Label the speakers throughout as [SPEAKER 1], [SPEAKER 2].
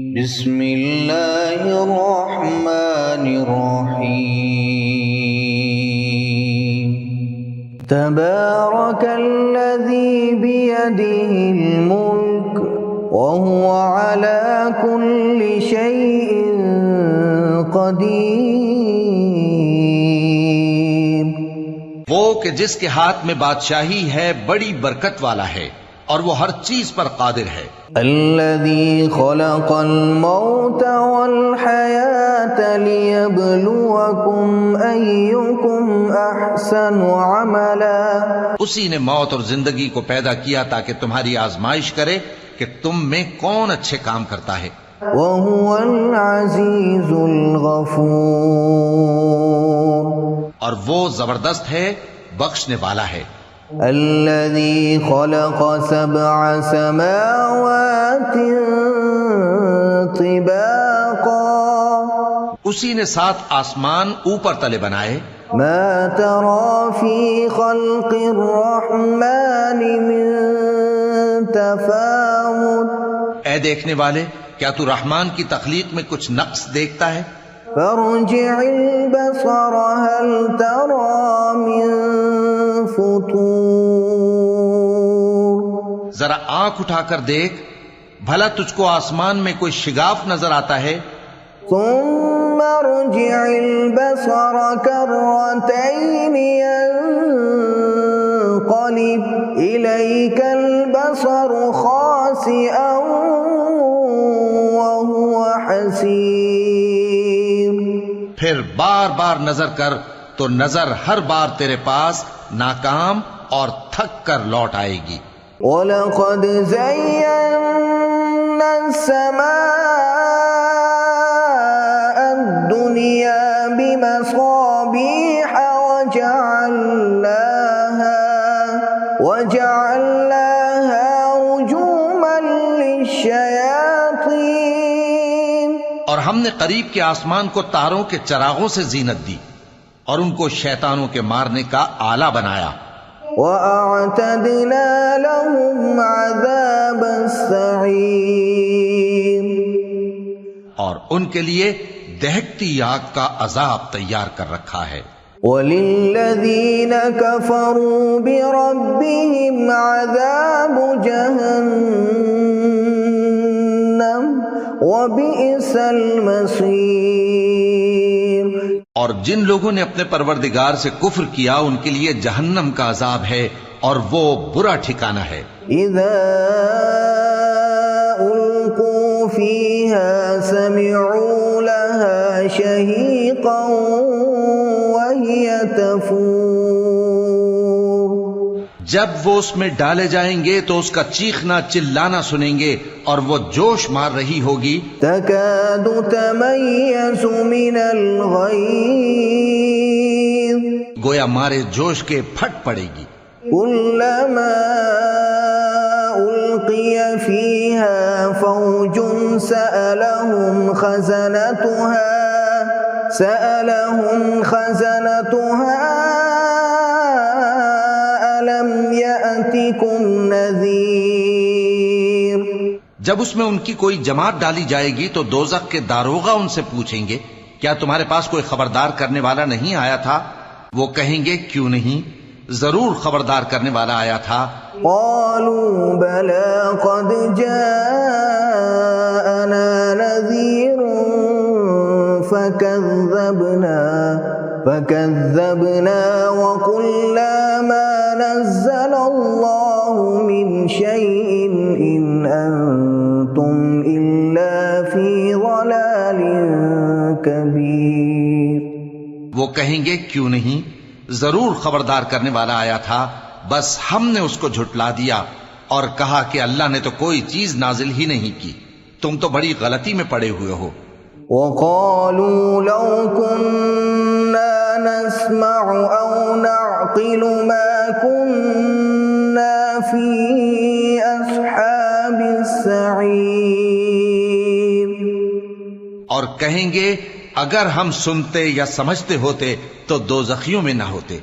[SPEAKER 1] بسم اللہ الرحمن الرحیم تبارک الذی بیدہ الملک وهو على كل شيء قدیر،
[SPEAKER 2] وہ کہ جس کے ہاتھ میں بادشاہی ہے بڑی برکت والا ہے اور وہ ہر چیز پر قادر ہے۔
[SPEAKER 1] الذي خلق الموت والحياة ليبلوكم أيكم أحسن عملا،
[SPEAKER 2] اسی نے موت اور زندگی کو پیدا کیا تاکہ تمہاری آزمائش کرے کہ تم میں کون اچھے کام کرتا ہے۔
[SPEAKER 1] وهو العزيز الغفور،
[SPEAKER 2] اور وہ زبردست ہے، بخشنے والا ہے۔
[SPEAKER 1] الذي خلق سبع سماوات طباقا،
[SPEAKER 2] اسی نے 7 آسمان اوپر تلے بنائے۔
[SPEAKER 1] ما ترى في خلق الرحمن من تفاوت،
[SPEAKER 2] اے دیکھنے والے، کیا تو رحمان کی تخلیق میں کچھ نقص دیکھتا ہے؟
[SPEAKER 1] فارجع البصر هل ترى من فطور،
[SPEAKER 2] ذرا آنکھ اٹھا کر دیکھ، بھلا تجھ کو آسمان میں کوئی شگاف نظر آتا ہے؟
[SPEAKER 1] ثم ارجع البصر كرتين ينقلب إليك البصر خاسئا وهو حسير،
[SPEAKER 2] پھر بار بار نظر کر تو نظر ہر بار تیرے پاس ناکام اور تھک کر لوٹ آئے گی۔
[SPEAKER 1] وَلَقَدْ زَيَّنَّا السَّمَاءَ الدُّنْيَا بِمَصَابِيحَ وَجَعَلْنَاهَا رُجُومًا لِلشَّيَاطِينِ،
[SPEAKER 2] اور ہم نے قریب کے آسمان کو تاروں کے چراغوں سے زینت دی اور ان کو شیطانوں کے مارنے کا آلہ بنایا۔
[SPEAKER 1] وَأَعْتَدْنَا لَهُمْ عَذَابَ السَّعِيرِ،
[SPEAKER 2] اور ان کے لیے دہکتی آگ کا عذاب تیار کر رکھا ہے۔
[SPEAKER 1] وَلِلَّذِينَ كَفَرُوا بِرَبِّهِمْ عَذَابُ جَهَنَّمَ وَبِئْسَ الْمَصِيرُ،
[SPEAKER 2] اور جن لوگوں نے اپنے پروردگار سے کفر کیا ان کے لیے جہنم کا عذاب ہے اور وہ برا ٹھکانہ ہے۔
[SPEAKER 1] إِذَا أُلْقُوا فِيهَا سَمِعُوا لَهَا شَهِيقًا وَهِيَ تَفُورُ،
[SPEAKER 2] جب وہ اس میں ڈالے جائیں گے تو اس کا چیخنا چلانا سنیں گے اور وہ جوش مار رہی ہوگی۔
[SPEAKER 1] تَكَادُ تَمَيَّزُ مِنَ الْغَيْظِ،
[SPEAKER 2] گویا مارے جوش کے پھٹ پڑے گی۔
[SPEAKER 1] كُلَّمَا أُلْقِيَ فِيهَا فَوْجٌ سَأَلَهُمْ خَزَنَتُهَا أَلَمْ يَأْتِكُمْ نَذِيرٌ،
[SPEAKER 2] جب اس میں ان کی کوئی جماعت ڈالی جائے گی تو دوزخ کے داروغہ ان سے پوچھیں گے کیا تمہارے پاس کوئی خبردار کرنے والا نہیں آیا تھا؟ وہ کہیں گے کیوں نہیں، ضرور خبردار کرنے والا آیا تھا۔
[SPEAKER 1] قالوا بلى قد جاءنا نذير فكذبنا وقلنا ما نزل الله من شيء إن أنتم إلا في ضلال كبير،
[SPEAKER 2] وہ کہیں گے کیوں نہیں، ضرور خبردار کرنے والا آیا تھا، بس ہم نے اس کو جھٹلا دیا اور کہا کہ اللہ نے تو کوئی چیز نازل ہی نہیں کی، تم تو بڑی غلطی میں پڑے ہوئے ہو۔
[SPEAKER 1] وقالوا لو كنا نسمع أو نعقل ما كنا في أصحاب السعير،
[SPEAKER 2] اور کہیں گے اگر ہم سنتے یا سمجھتے ہوتے تو دوزخیوں میں نہ ہوتے۔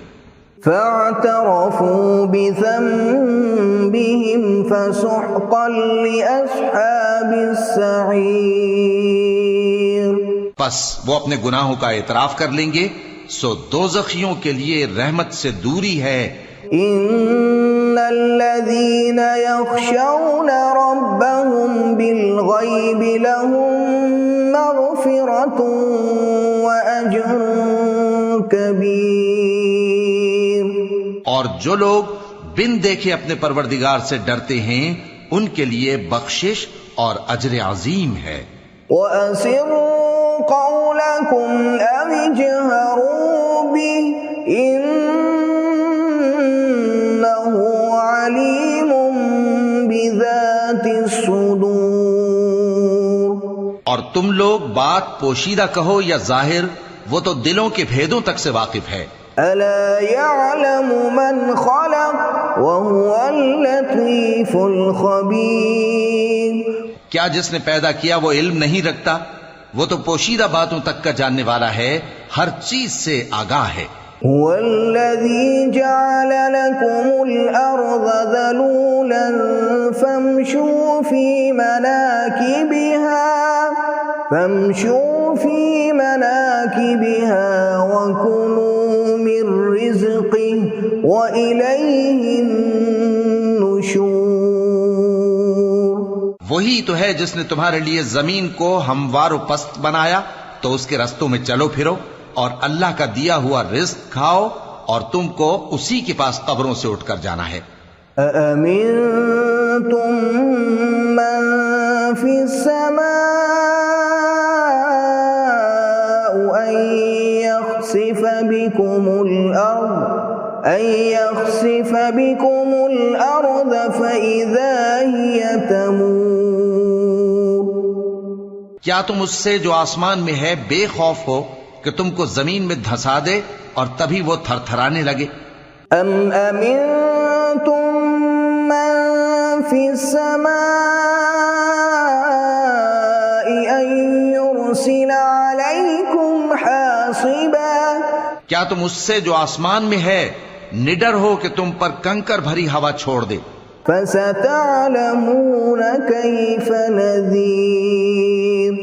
[SPEAKER 1] فاعترفوا بذنبهم فسحقا لأصحاب السعیر.
[SPEAKER 2] پس وہ اپنے گناہوں کا اعتراف کر لیں گے، سو دوزخیوں کے لیے رحمت سے دوری ہے.
[SPEAKER 1] ان الذين يخشون ربهم بالغيب لهم مغفرة واجر كبير.
[SPEAKER 2] اور جو لوگ بن دیکھے اپنے پروردگار سے ڈرتے ہیں ان کے لیے بخشش اور اجر عظیم ہے.
[SPEAKER 1] وَأَسِرُّوا قَوْلَكُمْ أَوِ اجْهَرُوا بِهِ إِنَّهُ عَلِيمٌ بِذَاتِ الصُّدُورِ.
[SPEAKER 2] اور تم لوگ بات پوشیدہ کہو یا ظاہر، وہ تو دلوں کے بھیدوں تک سے واقف ہے.
[SPEAKER 1] أَلَا يَعْلَمُ مَنْ خَلَقَ وَهُوَ اللَّطِيفُ الْخَبِيرُ.
[SPEAKER 2] کیا جس نے پیدا کیا وہ علم نہیں رکھتا؟ وہ تو پوشیدہ باتوں تک کا جاننے والا ہے، ہر چیز سے آگاہ ہے.
[SPEAKER 1] هو الذي جعل لكم الأرض ذلولا فامشوا في مناكبها وكلوا من رزقه وإليه النشور.
[SPEAKER 2] وہی تو ہے جس نے تمہارے لیے زمین کو ہموار و پست بنایا، تو اس کے رستوں میں چلو پھرو اور اللہ کا دیا ہوا رزق کھاؤ، اور تم کو اسی کے پاس قبروں سے اٹھ کر جانا ہے.
[SPEAKER 1] أَأَمِنْتُمْ مَنْ فِي السَّمَاءِ أَنْ يَخْسِفَ بِكُمُ الْأَرْضَ فَإِذَا هِيَ تَمُورُ.
[SPEAKER 2] کیا تم اس سے جو آسمان میں ہے بے خوف ہو کہ تم کو زمین میں دھسا دے اور تبھی وہ تھر تھرانے لگے؟
[SPEAKER 1] ام امنتم من فی السماء ان یرسل علیکم حاصبا.
[SPEAKER 2] کیا تم اس سے جو آسمان میں ہے نڈر ہو کہ تم پر کنکر بھری ہوا چھوڑ دے؟
[SPEAKER 1] فستعلمون کیف نذیر.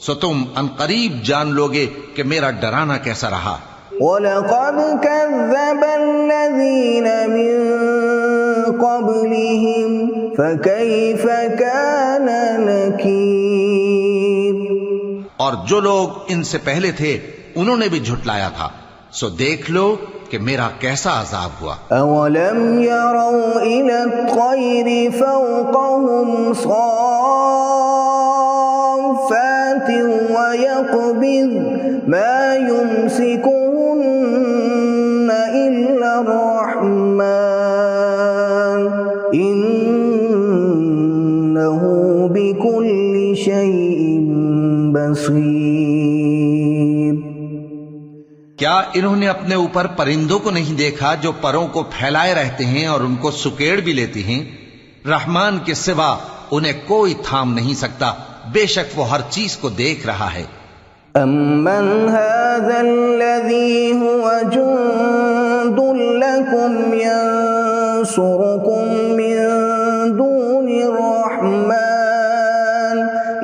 [SPEAKER 2] سو تم عنقریب جان لوگے کہ میرا ڈرانا کیسا رہا.
[SPEAKER 1] وَلَقَدْ كَذَّبَ الَّذِينَ مِن قَبْلِهِمْ فَكَيْفَ كَانَ نَكِيرِ.
[SPEAKER 2] اور جو لوگ ان سے پہلے تھے انہوں نے بھی جھٹلایا تھا، سو دیکھ لو کہ میرا کیسا عذاب ہوا.
[SPEAKER 1] أَوَلَمْ يَرَوْا إِلَى الطَّيْرِ فَوْقَهُمْ صَافَّاتٍ وَيَقْبِضْنَ مَا يُمْسِكُهُنَّ إِلَّا الرَّحْمَنُ إِنَّهُ بِكُلِّ شَيْءٍ بَصِيرٌ.
[SPEAKER 2] کیا انہوں نے اپنے اوپر پرندوں کو نہیں دیکھا جو پروں کو پھیلائے رہتے ہیں اور ان کو سکیڑ بھی لیتی ہیں؟ رحمان کے سوا انہیں کوئی تھام نہیں سکتا، بے شک وہ ہر چیز کو دیکھ رہا ہے.
[SPEAKER 1] أَمَّنْ هَذَا الَّذِي هُوَ جُنْدٌ لَكُمْ يَنْصُرُكُمْ مِنْ دُونِ الرَّحْمَنِ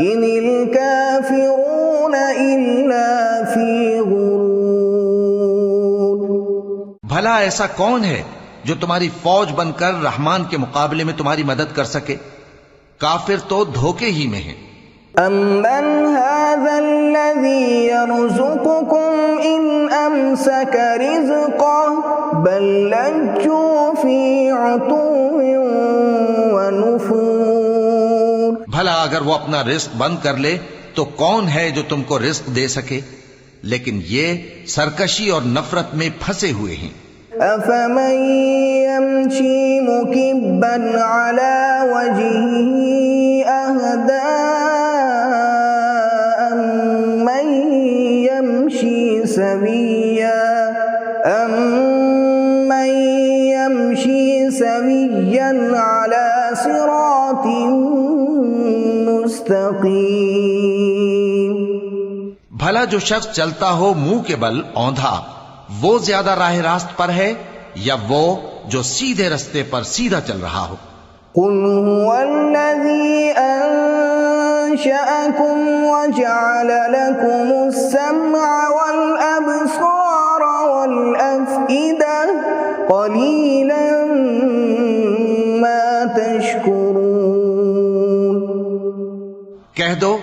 [SPEAKER 1] إِنِ الْكَافِرُونَ إِلَّا فِي غُرُورٍ.
[SPEAKER 2] بھلا ایسا کون ہے جو تمہاری فوج بن کر رحمان کے مقابلے میں تمہاری مدد کر سکے؟ کافر تو دھوکے ہی میں ہیں.
[SPEAKER 1] أَمَّنْ هَذَا الَّذِي يَرْزُقُكُمْ إِنْ أَمْسَكَ رِزْقَهُ بَلْ لَجُّوا فِي عُتُوٍّ وَنُفُورٍ.
[SPEAKER 2] بھلا اگر وہ اپنا رزق بند کر لے تو کون ہے جو تم کو رزق دے سکے؟ لیکن یہ سرکشی اور نفرت میں پھنسے ہوئے ہیں.
[SPEAKER 1] أَفَمَن يَمْشِي مُكِبًّا عَلَى وَجْهِهِ أَهْدَىٰ أَمَّن يَمْشِي سَوِيًّا عَلَى صِرَاطٍ مُسْتَقِيمٍ.
[SPEAKER 2] بھلا جو شخص چلتا ہو منہ کے بل اوندھا، وہ زیادہ راہ راست پر ہے یا وہ جو سیدھے رستے پر سیدھا چل رہا ہو؟
[SPEAKER 1] قل هو الذي أنشأكم وجعل لكم السمع والأبصار والأفئدة قليلا ما تشكرون۔
[SPEAKER 2] کہہ دو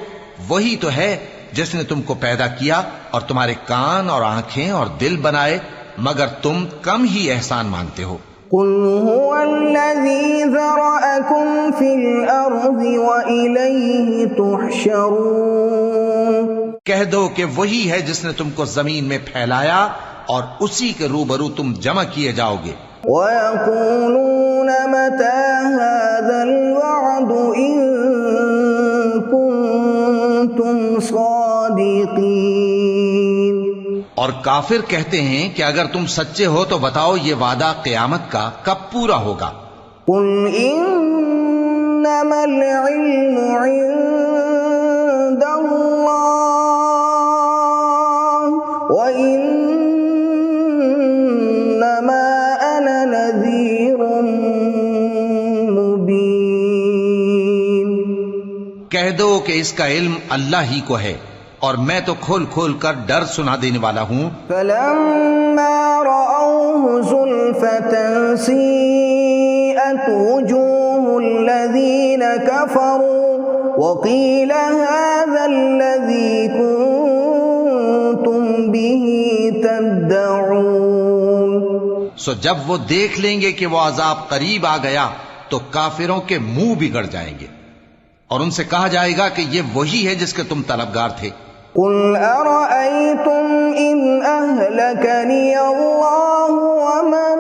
[SPEAKER 2] وہی تو ہے جس نے تم کو پیدا کیا اور تمہارے کان اور آنکھیں اور دل بنائے، مگر تم کم ہی احسان مانتے ہو۔
[SPEAKER 1] قل هو الذي ذرأكم في الأرض وإليه تحشرون۔
[SPEAKER 2] کہہ دو کہ وہی ہے جس نے تم کو زمین میں پھیلایا اور اسی کے روبرو تم جمع کیے جاؤ گے۔
[SPEAKER 1] وَيَقُولُونَ مَتَى هَذَا الْوَعْدُ إِن كُنتُمْ صَادِقِينَ۔
[SPEAKER 2] اور کافر کہتے ہیں کہ اگر تم سچے ہو تو بتاؤ یہ وعدہ قیامت کا کب پورا ہوگا؟
[SPEAKER 1] قُلْ إِنَّمَا الْعِلْمُ عِندَ اللَّهِ وَإِنَّمَا أَنَا نَذِيرٌ مُبِينٌ۔
[SPEAKER 2] کہہ دو کہ اس کا علم اللہ ہی کو ہے اور میں تو کھول کھول کر ڈر سنا دینے والا ہوں۔
[SPEAKER 1] فَلَمَّا رَأَوْهُ زُلْفَةً سِيئَتْ وُجُوهُ الَّذِينَ كَفَرُوا وَقِيلَ هَذَا الَّذِي كُنتُم بِهِ تَدَّعُونَ۔
[SPEAKER 2] سو جب وہ دیکھ لیں گے کہ وہ عذاب قریب آ گیا تو کافروں کے منہ بگڑ جائیں گے اور ان سے کہا جائے گا کہ یہ وہی ہے جس کے تم طلبگار تھے۔
[SPEAKER 1] قُلْ أَرَأَيْتُمْ إِنْ أَهْلَكَنِيَ اللَّهُ وَمَن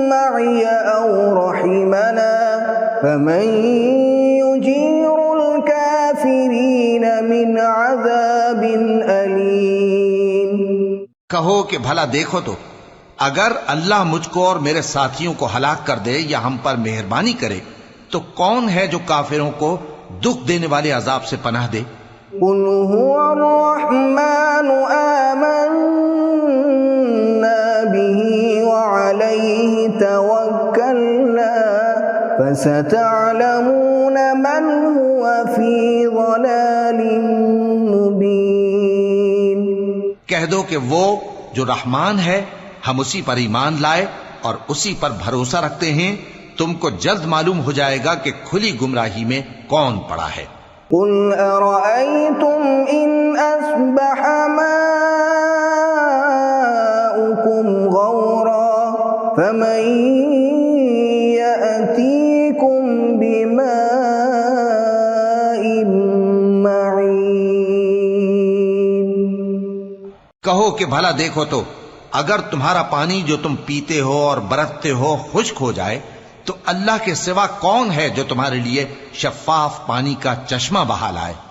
[SPEAKER 1] مَّعِيَ أَوْ رَحِمَنَا فَمَن يُجِيرُ الْكَافِرِينَ مِنْ عَذَابٍ أَلِيمٍ۔
[SPEAKER 2] کہو کہ بھلا دیکھو تو اگر اللہ مجھ کو اور میرے ساتھیوں کو ہلاک کر دے یا ہم پر مہربانی کرے تو کون ہے جو کافروں کو دکھ دینے والے عذاب سے پناہ دے؟
[SPEAKER 1] قُلْ هُوَ الرَّحْمَنُ آمَنَّا بِهِ وَعَلَيْهِ تَوَكَّلْنَا فَسَتَعْلَمُونَ مَنْ هُوَ فِي ضَلَالٍ مُبِينٍ۔
[SPEAKER 2] کہہ دو کہ وہ جو رحمان ہے ہم اسی پر ایمان لائے اور اسی پر بھروسہ رکھتے ہیں، تم کو جلد معلوم ہو جائے گا کہ کھلی گمراہی میں کون پڑا ہے۔
[SPEAKER 1] قُلْ أَرَأَيْتُمْ إِنْ أَصْبَحَ مَاؤُكُمْ غَوْرًا فَمَن يَأْتِيكُم بِمَاءٍ مَّعِينٍ۔
[SPEAKER 2] کہو کہ بھلا دیکھو تو اگر تمہارا پانی جو تم پیتے ہو اور برتتے ہو خشک ہو جائے تو اللہ کے سوا کون ہے جو تمہارے لیے شفاف پانی کا چشمہ بہا لائے؟